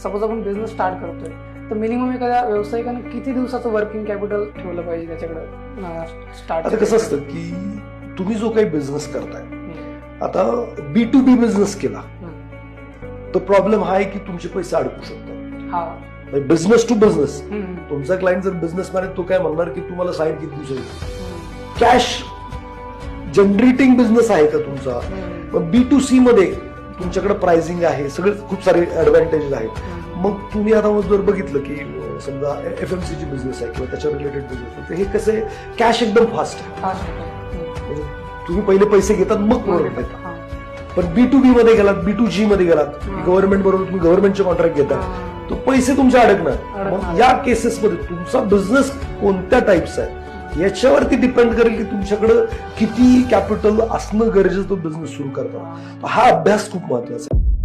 Suppose आपण business start करतोय तर मिनिमम एखाद्या व्यावसायिकाने किती दिवसाचं वर्किंग कॅपिटल ठेवलं पाहिजे त्याच्याकडे स्टार्ट? आता कसं असतं की तुम्ही जो काही बिझनेस करताय, आता B2B बिझनेस केला तर प्रॉब्लेम हा आहे की तुमचे पैसे अडकू शकतात. बिझनेस टू बिझनेस, तुमचा क्लायंट जर बिझनेसमॅन आहे तो काय म्हणणार की तुम्हाला साईड किती दिवसाची. कॅश जनरेटिंग बिझनेस आहे का तुमचा? मग B2C मध्ये तुमच्याकडे प्राइसिंग आहे, सगळे खूप सारे ऍडव्हान्टेजेस आहेत. मग तुम्ही आता जर बघितलं की समजा FMCG बिझनेस आहे किंवा त्याच्या रिलेटेड बिझनेस, तर हे कसं आहे, कॅश एकदम फास्ट आहे. म्हणजे तुम्ही पहिले पैसे घेतात मग प्रोडक्ट देतात. पण B2B मध्ये गेलात, B2G मध्ये गेलात, गव्हर्नमेंट बरोबर तुम्ही गव्हर्नमेंटचे कॉन्ट्रॅक्ट घेतात, तो पैसे तुमचे अडकणार. मग या केसेसमध्ये तुमचा बिझनेस कोणत्या टाईपचा आहे याच्यावरती डिपेंड करेल की तुमच्याकडे किती कॅपिटल असणं गरजेचं तो बिझनेस सुरू करताना. हा अभ्यास खूप महत्वाचा आहे.